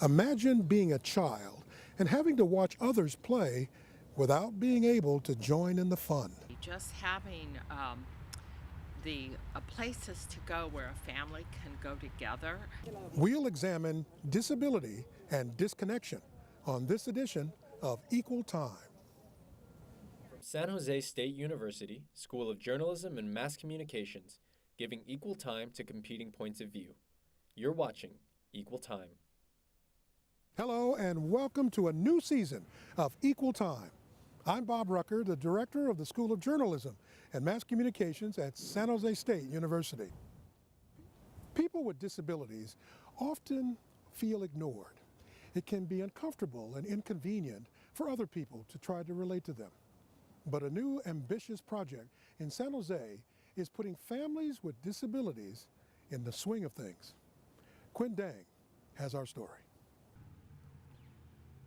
Imagine being a child and having to watch others play without being able to join in the fun. Just having the places to go where a family can go together. We'll examine disability and disconnection on this edition of Equal Time. From San Jose State University, School of Journalism and Mass Communications, giving equal time to competing points of view. You're watching Equal Time. Hello and welcome to a new season of Equal Time. I'm Bob Rucker, the director of the School of Journalism and Mass Communications at San Jose State University. People with disabilities often feel ignored. It can be uncomfortable and inconvenient for other people to try to relate to them. But a new ambitious project in San Jose is putting families with disabilities in the swing of things. Quinn Dang has our story.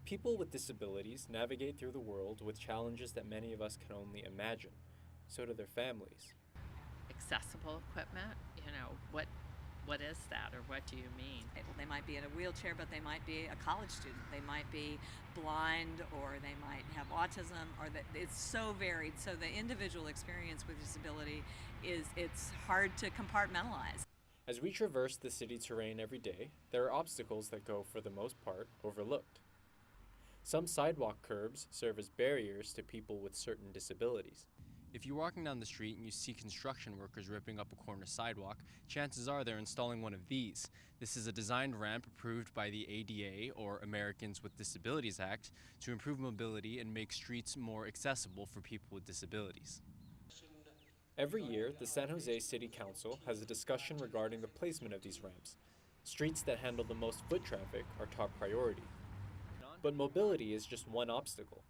People with disabilities navigate through the world with challenges that many of us can only imagine. So do their families. Accessible equipment, what is that, or what do you mean? They might be in a wheelchair, but they might be a college student. They might be blind, or they might have autism, or it's so varied. So the individual experience with disability it's hard to compartmentalize. As we traverse the city terrain every day, there are obstacles that go, for the most part, overlooked. Some sidewalk curbs serve as barriers to people with certain disabilities. If you're walking down the street and you see construction workers ripping up a corner sidewalk, chances are they're installing one of these. This is a designed ramp approved by the ADA, or Americans with Disabilities Act, to improve mobility and make streets more accessible for people with disabilities. Every year, the San Jose City Council has a discussion regarding the placement of these ramps. Streets that handle the most foot traffic are top priority. But mobility is just one obstacle.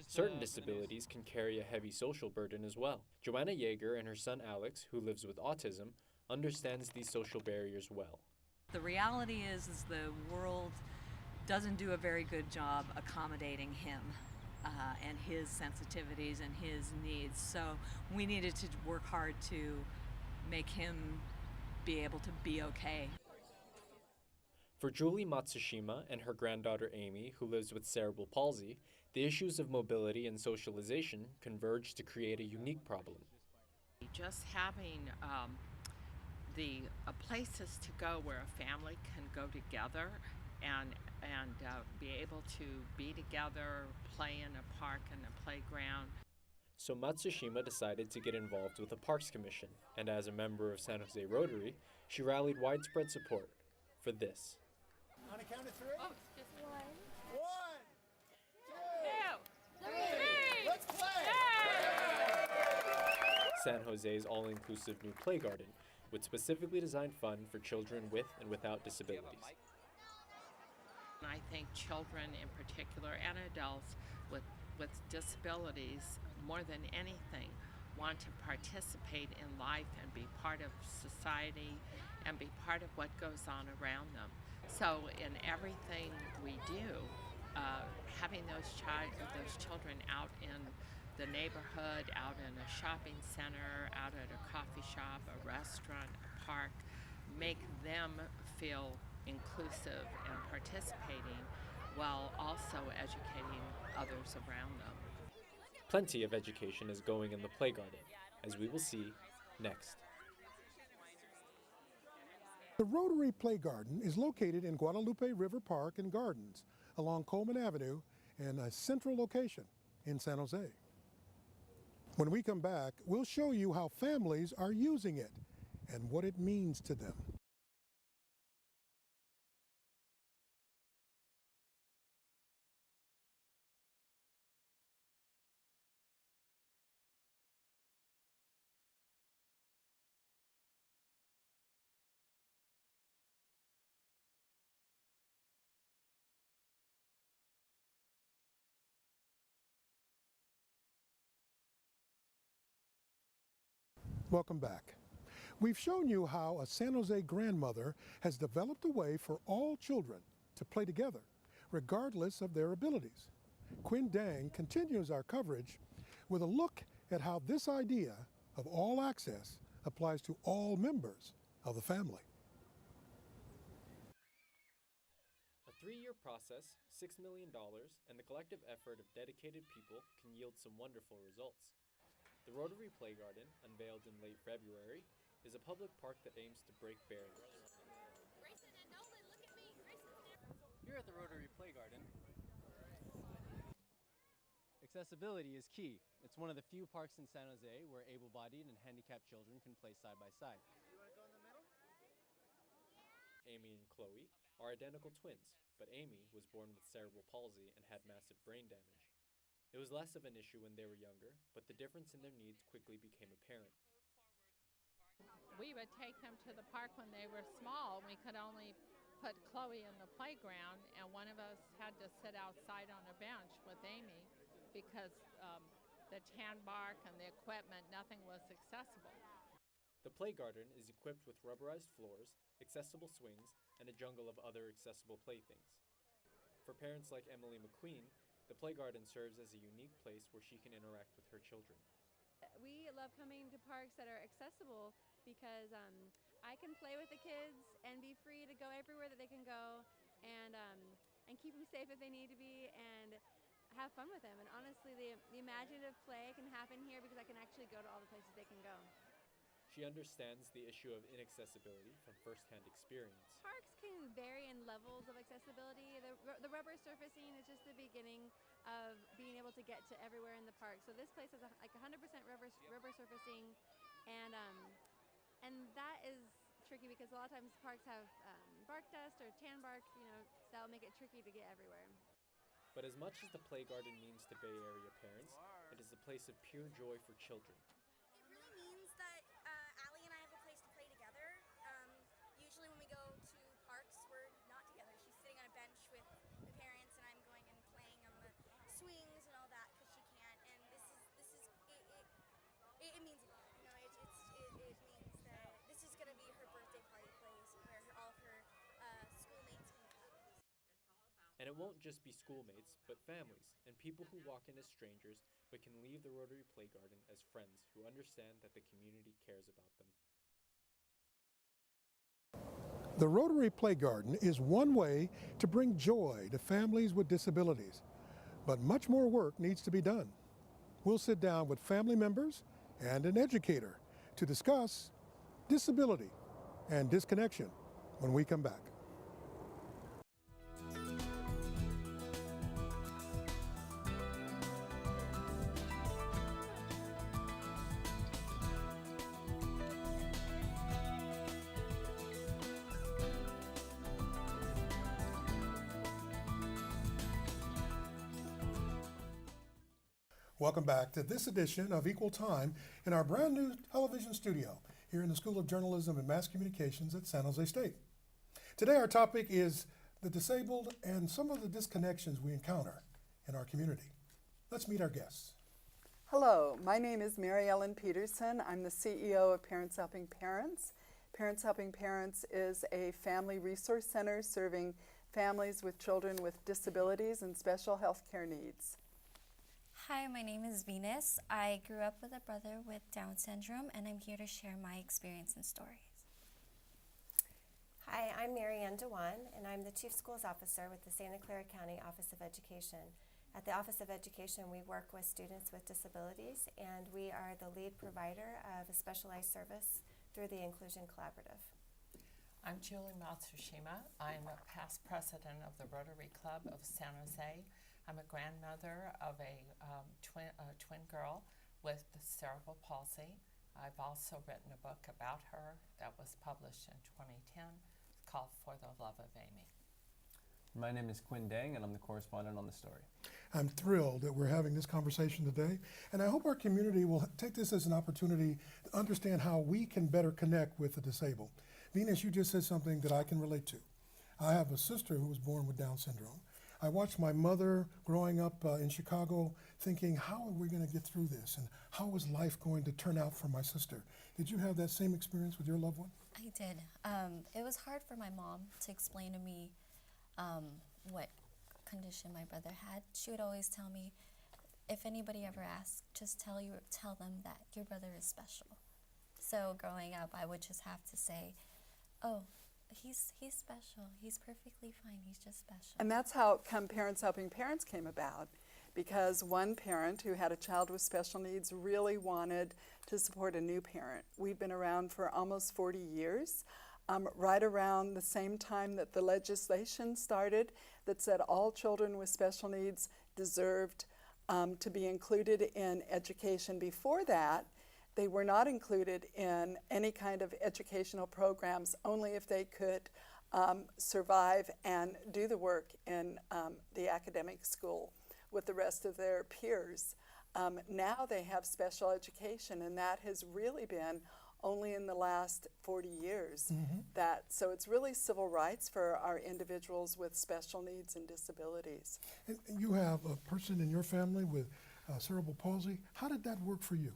Certain disabilities can carry a heavy social burden as well. Joanna Jager and her son Alex, who lives with autism, understands these social barriers well. The reality is the world doesn't do a very good job accommodating him and his sensitivities and his needs. So we needed to work hard to make him be able to be okay. For Julie Matsushima and her granddaughter Amy, who lives with cerebral palsy, the issues of mobility and socialization converge to create a unique problem. Just having the places to go where a family can go together and be able to be together, play in a park and a playground. So Matsushima decided to get involved with the Parks Commission, and as a member of San Jose Rotary, she rallied widespread support for this. On a count of three? Oh, excuse me. One, two, Three. let's play! San Jose's all-inclusive new Playgarden, with specifically designed fun for children with and without disabilities. I think children in particular and adults with disabilities, more than anything, want to participate in life and be part of society and be part of what goes on around them. So in everything we do, having those children out in the neighborhood, out in a shopping center, out at a coffee shop, a restaurant, a park, make them feel inclusive and participating while also educating others around them. Plenty of education is going in the Playgarden, as we will see next. The Rotary Playgarden is located in Guadalupe River Park and Gardens along Coleman Avenue in a central location in San Jose. When we come back, we'll show you how families are using it and what it means to them. Welcome back. We've shown you how a San Jose grandmother has developed a way for all children to play together, regardless of their abilities. Quinn Dang continues our coverage with a look at how this idea of all access applies to all members of the family. 3-year process, $6 million, and the collective effort of dedicated people can yield some wonderful results. The Rotary Playgarden, unveiled in late February, is a public park that aims to break barriers. Grayson and Nolan, look at me. Grayson's there. Here at the Rotary Playgarden, accessibility is key. It's one of the few parks in San Jose where able-bodied and handicapped children can play side by side. You want to go in the middle? Amy and Chloe are identical twins, but Amy was born with cerebral palsy and had massive brain damage. It was less of an issue when they were younger, but the difference in their needs quickly became apparent. We would take them to the park when they were small. We could only put Chloe in the playground, and one of us had to sit outside on a bench with Amy because the tan bark and the equipment, nothing was accessible. The Playgarden is equipped with rubberized floors, accessible swings, and a jungle of other accessible playthings. For parents like Emily McQueen, the Playgarden serves as a unique place where she can interact with her children. We love coming to parks that are accessible because I can play with the kids and be free to go everywhere that they can go and keep them safe if they need to be and have fun with them. And honestly, the imaginative play can happen here because I can actually go to all the places they can go. She understands the issue of inaccessibility from first-hand experience. Parks can vary in levels of accessibility. The rubber surfacing is just the beginning of being able to get to everywhere in the park. So this place has like 100% rubber surfacing, and that is tricky because a lot of times parks have bark dust or tan bark, that'll make it tricky to get everywhere. But as much as the Playgarden means to Bay Area parents, it is a place of pure joy for children. It really means that Allie and I have a place to play together. Usually when we go to parks, we're not together. She's sitting on a bench with the parents, and I'm going and playing on the swings and all that because she can't. And it means a lot. It means that this is going to be her birthday party place where all of her schoolmates can come. And it won't just be schoolmates, but families and people who walk in as strangers but can leave the Rotary Playgarden as friends who understand that the community cares about them. The Rotary Playgarden is one way to bring joy to families with disabilities, but much more work needs to be done. We'll sit down with family members and an educator to discuss disability and disconnection when we come back. Welcome back to this edition of Equal Time in our brand new television studio here in the School of Journalism and Mass Communications at San Jose State. Today our topic is the disabled and some of the disconnections we encounter in our community. Let's meet our guests. Hello, my name is Mary Ellen Peterson. I'm the CEO of Parents Helping Parents. Parents Helping Parents is a family resource center serving families with children with disabilities and special health care needs. Hi, my name is Venus. I grew up with a brother with Down syndrome, and I'm here to share my experience and stories. Hi, I'm Mary Ann Dewan, and I'm the Chief Schools Officer with the Santa Clara County Office of Education. At the Office of Education, we work with students with disabilities, and we are the lead provider of a specialized service through the Inclusion Collaborative. I'm Julie Matsushima. I'm a past president of the Rotary Club of San Jose. I'm a grandmother of a twin girl with cerebral palsy. I've also written a book about her that was published in 2010. It's called For the Love of Amy. My name is Quinn Dang, and I'm the correspondent on the story. I'm thrilled that we're having this conversation today, and I hope our community will take this as an opportunity to understand how we can better connect with the disabled. Venus, you just said something that I can relate to. I have a sister who was born with Down syndrome. I watched my mother growing up in Chicago thinking, how are we going to get through this? And how is life going to turn out for my sister? Did you have that same experience with your loved one? I did. It was hard for my mom to explain to me what condition my brother had. She would always tell me, if anybody ever asks, just tell them that your brother is special. So growing up, I would just have to say, oh, He's special. He's perfectly fine. He's just special. And that's how Parents Helping Parents came about, because one parent who had a child with special needs really wanted to support a new parent. We've been around for almost 40 years, right around the same time that the legislation started that said all children with special needs deserved to be included in education. Before that, they were not included in any kind of educational programs, only if they could survive and do the work in the academic school with the rest of their peers. Now they have special education, and that has really been only in the last 40 years. So it's really civil rights for our individuals with special needs and disabilities. And you have a person in your family with cerebral palsy. How did that work for you?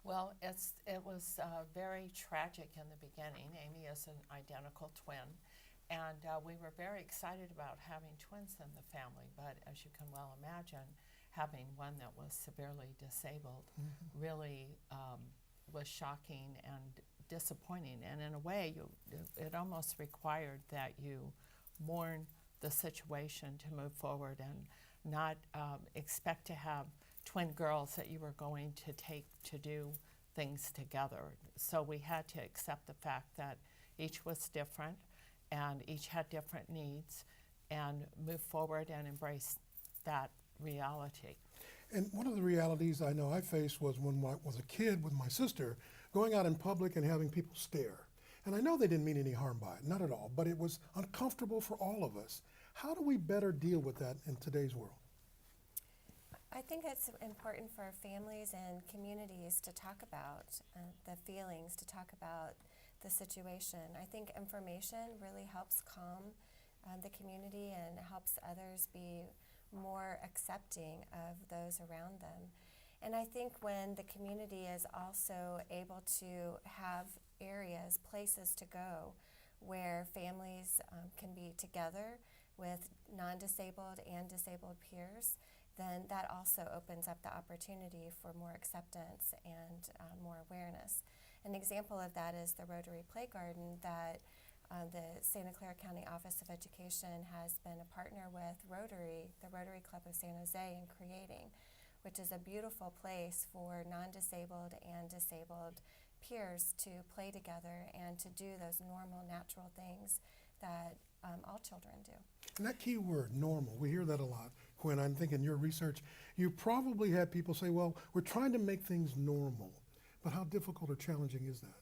Well, it was very tragic in the beginning. Amy is an identical twin, and we were very excited about having twins in the family, but as you can well imagine, having one that was severely disabled really was shocking and disappointing, and in a way it almost required that you mourn the situation to move forward and not expect to have twin girls that you were going to take to do things together. So we had to accept the fact that each was different and each had different needs and move forward and embrace that reality. And one of the realities I know I faced was when I was a kid with my sister, going out in public and having people stare. And I know they didn't mean any harm by it, not at all, but it was uncomfortable for all of us. How do we better deal with that in today's world? I think it's important for families and communities to talk about the feelings, to talk about the situation. I think information really helps calm the community and helps others be more accepting of those around them. And I think when the community is also able to have areas, places to go where families can be together with non-disabled and disabled peers, then that also opens up the opportunity for more acceptance and more awareness. An example of that is the Rotary Playgarden that the Santa Clara County Office of Education has been a partner with Rotary, the Rotary Club of San Jose, in creating, which is a beautiful place for non-disabled and disabled peers to play together and to do those normal, natural things that all children do. And that key word, normal, we hear that a lot. Quinn, I'm thinking your research, you probably had people say, well, we're trying to make things normal. But how difficult or challenging is that?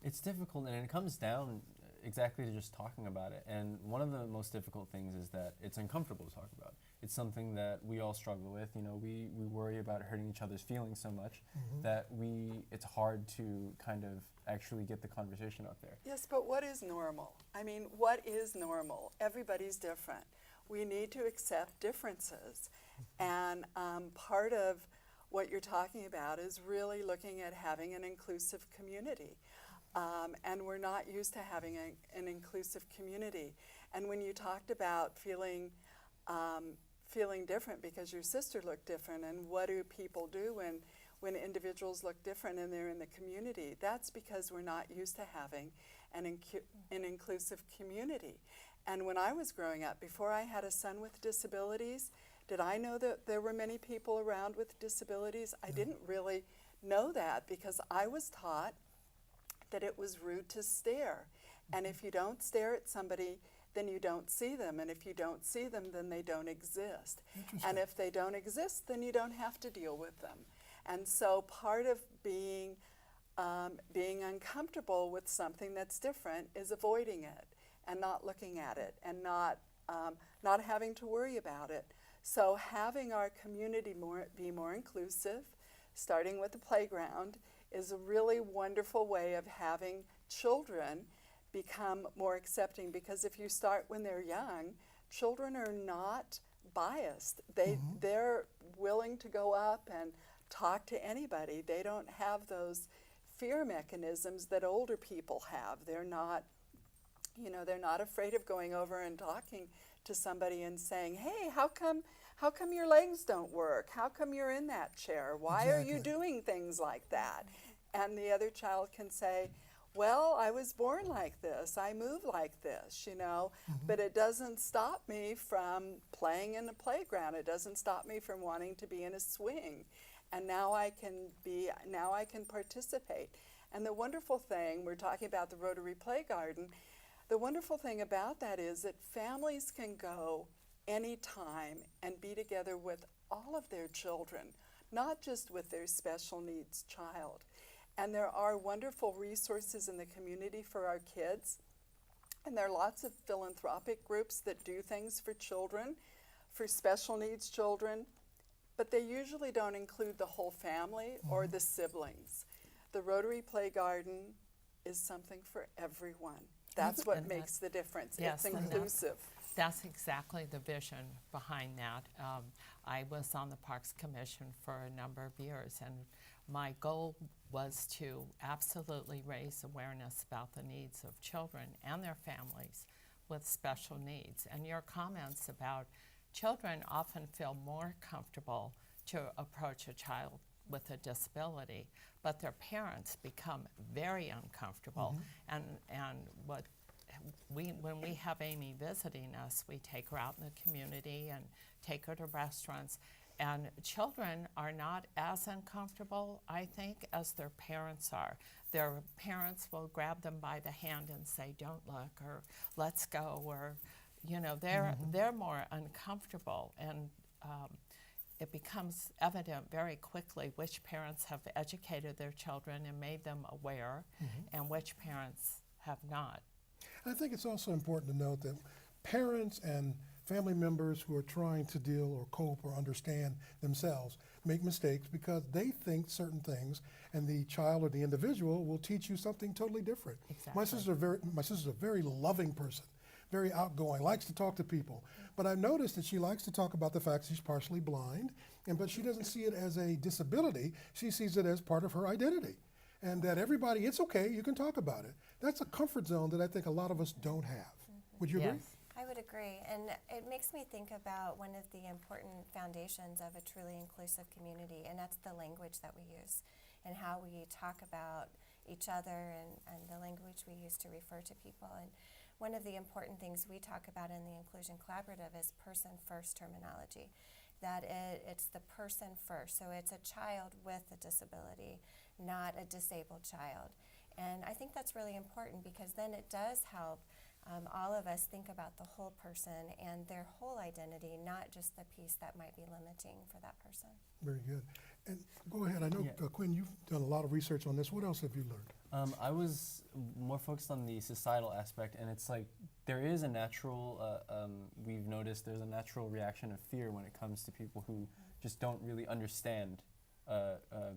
It's difficult, and it comes down exactly to just talking about it. And one of the most difficult things is that it's uncomfortable to talk about. It's something that we all struggle with. You know, we worry about hurting each other's feelings so much that it's hard to kind of actually get the conversation out there. Yes, but what is normal? I mean, what is normal? Everybody's different. We need to accept differences. And part of what you're talking about is really looking at having an inclusive community. And we're not used to having an inclusive community. And when you talked about feeling different because your sister looked different, and what do people do when individuals look different and they're in the community, that's because we're not used to having an inclusive community. And when I was growing up, before I had a son with disabilities, did I know that there were many people around with disabilities? I didn't really know that because I was taught that it was rude to stare. And if you don't stare at somebody, then you don't see them. And if you don't see them, then they don't exist. And if they don't exist, then you don't have to deal with them. And so part of being uncomfortable with something that's different is avoiding it and not looking at it and not having to worry about it. So having our community be more inclusive, starting with the playground, is a really wonderful way of having children become more accepting, because if you start when they're young, children are not biased. They're willing to go up and talk to anybody. They don't have those fear mechanisms that older people have. They're not, they're not afraid of going over and talking to somebody and saying, hey, how come your legs don't work? How come you're in that chair? Why are you doing things like that? And the other child can say, well, I was born like this, I move like this, you know, but it doesn't stop me from playing in the playground. It doesn't stop me from wanting to be in a swing. And now I can participate. And the wonderful thing, we're talking about the Rotary Playgarden, the wonderful thing about that is that families can go anytime and be together with all of their children, not just with their special needs child. And there are wonderful resources in the community for our kids. And there are lots of philanthropic groups that do things for children, for special needs children, but they usually don't include the whole family or the siblings. The Rotary Playgarden is something for everyone. That's what makes the difference. Yes, it's inclusive. That's exactly the vision behind that. I was on the Parks Commission for a number of years, and my goal was to absolutely raise awareness about the needs of children and their families with special needs. And your comments about children often feel more comfortable to approach a child with a disability, but their parents become very uncomfortable. And when we have Amy visiting us, we take her out in the community and take her to restaurants. And children are not as uncomfortable, I think, as their parents are. Their parents will grab them by the hand and say, "Don't look," or "Let's go," or, you know, they're more uncomfortable. And it becomes evident very quickly which parents have educated their children and made them aware, and which parents have not. I think it's also important to note that parents and family members who are trying to deal or cope or understand themselves make mistakes because they think certain things, and the child or the individual will teach you something totally different. Exactly. My sister's a very loving person, very outgoing, likes to talk to people. But I've noticed that she likes to talk about the fact she's partially blind, but she doesn't see it as a disability. She sees it as part of her identity. And that everybody, it's okay, you can talk about it. That's a comfort zone that I think a lot of us don't have. Would you agree? I would agree, and it makes me think about one of the important foundations of a truly inclusive community, and that's the language that we use and how we talk about each other and the language we use to refer to people. And one of the important things we talk about in the Inclusion Collaborative is person-first terminology, that it's the person first. So it's a child with a disability, not a disabled child. And I think that's really important because then it does help all of us think about the whole person and their whole identity, not just the piece that might be limiting for that person. Very good. And go ahead, I know, Quinn, you've done a lot of research on this. What else have you learned? I was more focused on the societal aspect, and it's like there is a natural, we've noticed there's a natural reaction of fear when it comes to people who just don't really understand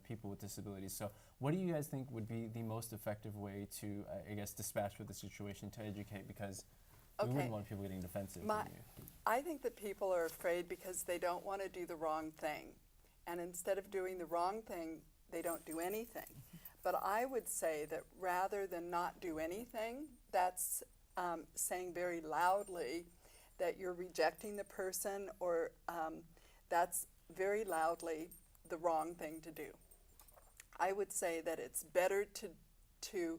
people with disabilities. So what do you guys think would be the most effective way to, I guess, dispatch with the situation, to educate? Because we wouldn't want people getting defensive. I think that people are afraid because they don't want to do the wrong thing. And instead of doing the wrong thing, they don't do anything. But I would say that rather than not do anything, that's saying very loudly that you're rejecting the person, or that's very loudly the wrong thing to do. I would say that it's better to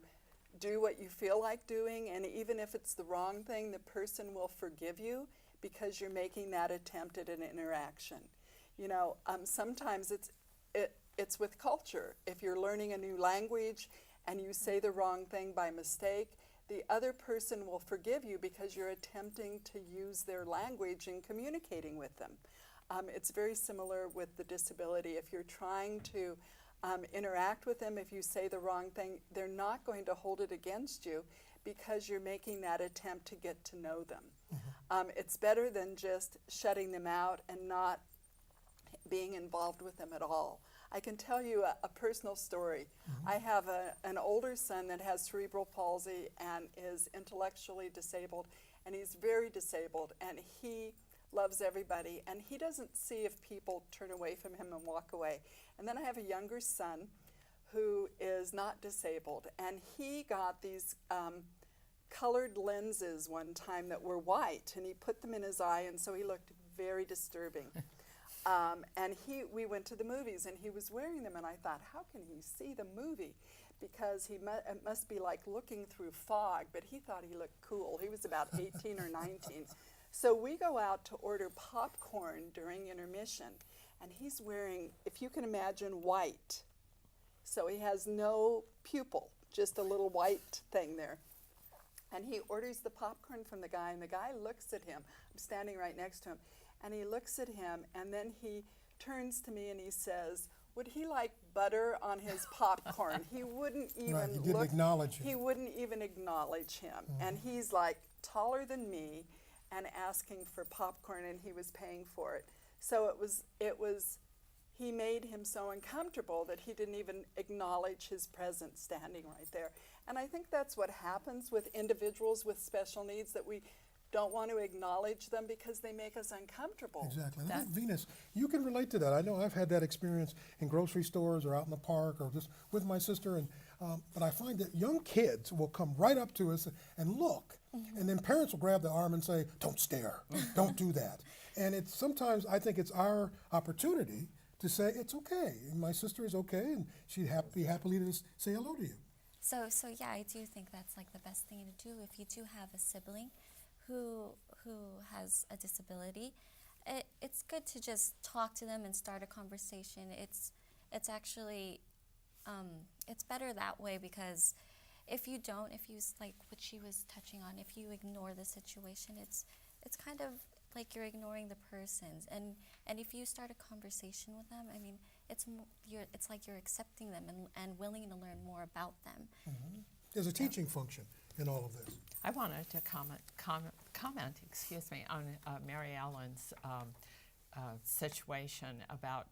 do what you feel like doing, and even if it's the wrong thing, the person will forgive you because you're making that attempt at an interaction. You know, sometimes it's with culture. If you're learning a new language and you say the wrong thing by mistake, the other person will forgive you because you're attempting to use their language in communicating with them. It's very similar with the disability. If you're trying to interact with them, if you say the wrong thing, they're not going to hold it against you because you're making that attempt to get to know them. It's better than just shutting them out and not being involved with them at all. I can tell you a personal story. I have an older son that has cerebral palsy and is intellectually disabled, and he's very disabled, and he loves everybody, and he doesn't see if people turn away from him and walk away. And then I have a younger son who is not disabled, and he got these colored lenses one time that were white, and he put them in his eye, and so he looked very disturbing. And we went to the movies, and he was wearing them, and I thought, how can he see the movie? because it must be like looking through fog, but he thought he looked cool. He was about 18 or 19. So we go out to order popcorn during intermission, and he's wearing, if you can imagine, white. So he has no pupil, just a little white thing there. And he orders the popcorn from the guy, and the guy looks at him. I'm standing right next to him, and he looks at him, and then he turns to me and he says, would he like butter on his popcorn? He wouldn't even Right, you didn't acknowledge him. He wouldn't even agnowledge him. And he's like taller than me and asking for popcorn, and he was paying for it. So he made him so uncomfortable that he didn't even acknowledge his presence standing right there. And I think that's what happens with individuals with special needs, that we don't want to acknowledge them because they make us uncomfortable. Exactly. I think, Venus, you can relate to that. I know I've had that experience in grocery stores or out in the park or just with my sister. And but I find that young kids will come right up to us and look, and then parents will grab the arm and say, "Don't stare, don't do that." And it's sometimes I think it's our opportunity to say it's okay. And my sister is okay, and she'd be happily to say hello to you. So yeah, I do think that's like the best thing to do if you do have a sibling who has a disability. It's good to just talk to them and start a conversation. It's actually it's better that way, because if you like what she was touching on, if you ignore the situation, it's kind of like you're ignoring the persons. And if you start a conversation with them, I mean, it's like you're accepting them and willing to learn more about them. Mm-hmm. There's a teaching function in all of this. I wanted to comment, excuse me, on Mary Ellen's situation about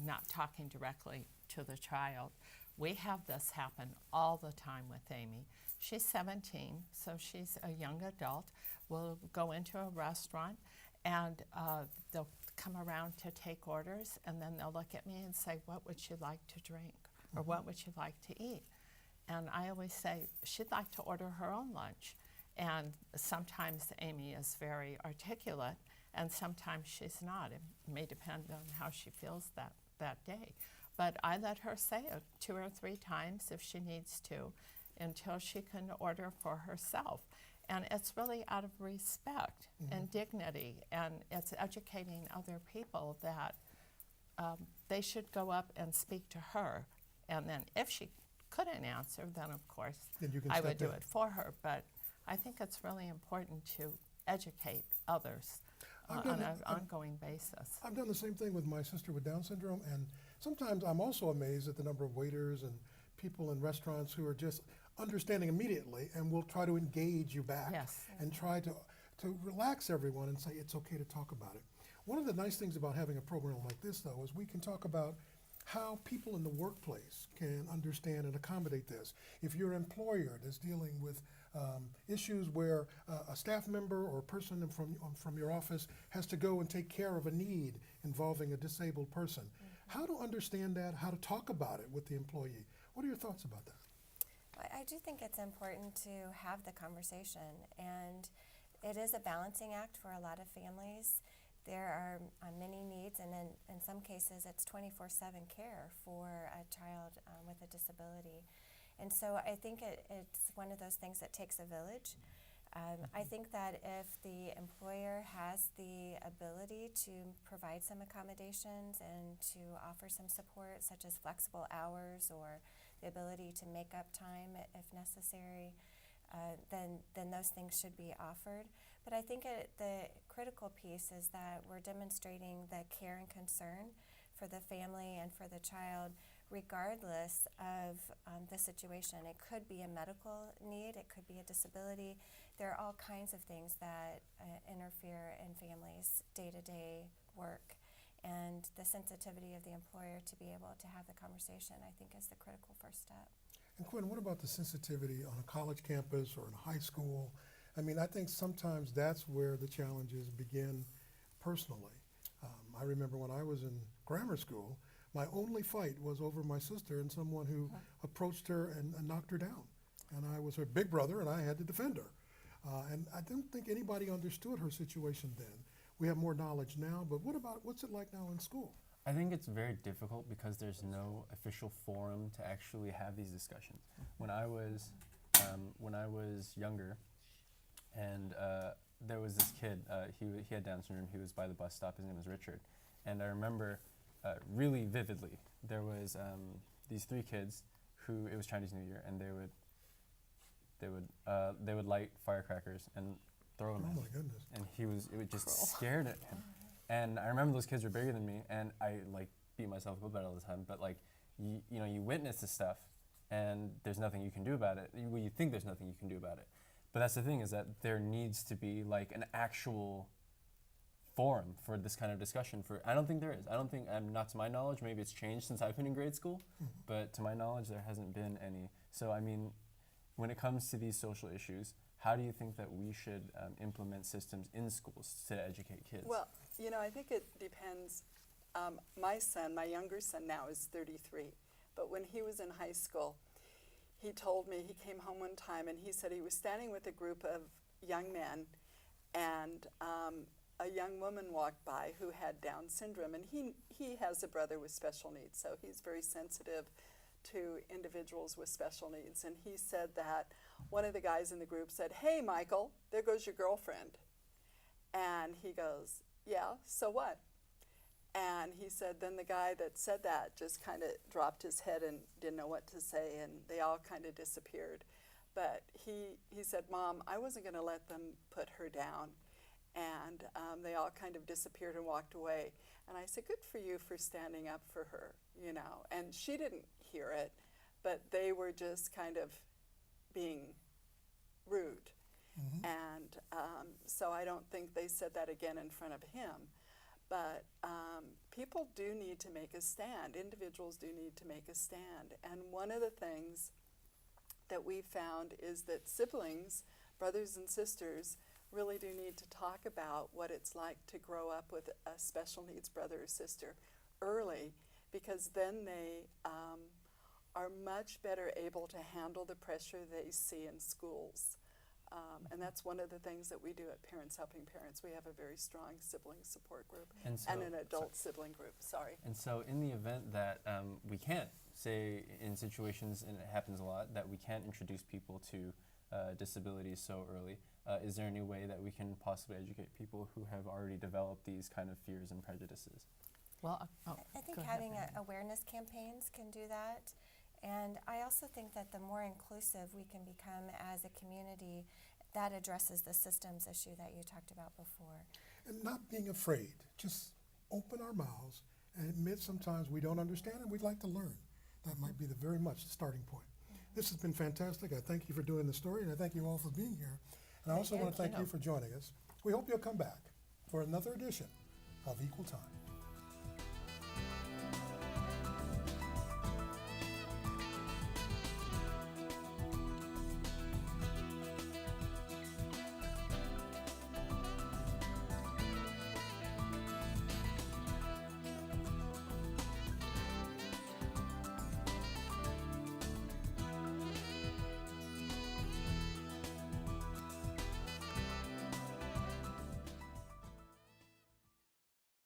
not talking directly to the child. We have this happen all the time with Amy. She's 17, so she's a young adult. We'll go into a restaurant, and they'll come around to take orders, and then they'll look at me and say, what would you like to drink, or what would you like to eat? And I always say, she'd like to order her own lunch. And sometimes Amy is very articulate, and sometimes she's not. It may depend on how she feels that day. But I let her say it 2 or 3 times if she needs to, until she can order for herself. And it's really out of respect and dignity, and it's educating other people that they should go up and speak to her. And then if she couldn't answer, then of course I would do it for her. But I think it's really important to educate others on an ongoing basis. I've done the same thing with my sister with Down syndrome, and sometimes I'm also amazed at the number of waiters and people in restaurants who are just understanding immediately and will try to engage you back and try to relax everyone and say it's okay to talk about it. One of the nice things about having a program like this, though, is we can talk about how people in the workplace can understand and accommodate this. If your employer is dealing with issues where a staff member or a person from your office has to go and take care of a need involving a disabled person, how to understand that, how to talk about it with the employee. What are your thoughts about that? I do think it's important to have the conversation, and it is a balancing act for a lot of families. There are many needs, and in some cases it's 24/7 care for a child with a disability. And so I think it's one of those things that takes a village. I think that if the employer has the ability to provide some accommodations and to offer some support, such as flexible hours or the ability to make up time if necessary, then those things should be offered. But I think the critical piece is that we're demonstrating the care and concern for the family and for the child, regardless of the situation. It could be a medical need, it could be a disability. There are all kinds of things that interfere in families' day-to-day work. And the sensitivity of the employer to be able to have the conversation, I think, is the critical first step. And Quinn, what about the sensitivity on a college campus or in a high school? I mean, I think sometimes that's where the challenges begin personally. I remember when I was in grammar school, my only fight was over my sister and someone who approached her and knocked her down. And I was her big brother, and I had to defend her. And I don't think anybody understood her situation then. We have more knowledge now, but what's it like now in school? I think it's very difficult because there's no official forum to actually have these discussions. When I was younger, and there was this kid, he had Down syndrome, he was by the bus stop, his name was Richard. And I remember really vividly, there was these 3 kids who, it was Chinese New Year, and they would light firecrackers and throw them at him. Oh my goodness. And it just scared at him. And I remember those kids were bigger than me, and I like beat myself up about it all the time, but like, you witness this stuff, and there's nothing you can do about it. Well, you think there's nothing you can do about it. But that's the thing, is that there needs to be like an actual forum for this kind of discussion. I don't think there is. I don't think, not to my knowledge, maybe it's changed since I've been in grade school, but to my knowledge, there hasn't been any. So I mean, when it comes to these social issues, how do you think that we should implement systems in schools to educate kids? Well, I think it depends. My younger son now is 33, but when he was in high school, he told me, he came home one time and he said he was standing with a group of young men, and a young woman walked by who had Down syndrome, and he has a brother with special needs, so he's very sensitive to individuals with special needs. And he said that one of the guys in the group said, "Hey, Michael, there goes your girlfriend." And he goes, "Yeah, so what?" And he said, then the guy that said that just kind of dropped his head and didn't know what to say, and they all kind of disappeared. But he said, "Mom, I wasn't going to let them put her down." And they all kind of disappeared and walked away. And I said, "Good for you for standing up for her, And she didn't hear it, but they were just kind of being rude. And so I don't think they said that again in front of him. But people do need to make a stand. Individuals do need to make a stand. And one of the things that we found is that siblings, brothers and sisters, really do need to talk about what it's like to grow up with a special needs brother or sister early, because then they are much better able to handle the pressure they see in schools. And that's one of the things that we do at Parents Helping Parents. We have a very strong sibling support group and an adult sibling group, And so in the event that we can't, say in situations, and it happens a lot, that we can't introduce people to disabilities so early, is there any way that we can possibly educate people who have already developed these kind of fears and prejudices? Well, I think having awareness campaigns can do that. And I also think that the more inclusive we can become as a community, that addresses the systems issue that you talked about before. And not being afraid, just open our mouths and admit sometimes we don't understand and we'd like to learn. That might be very much the starting point. This has been fantastic. I thank you for doing the story, and I thank you all for being here. And I also want to thank you for joining us. We hope you'll come back for another edition of Equal Time.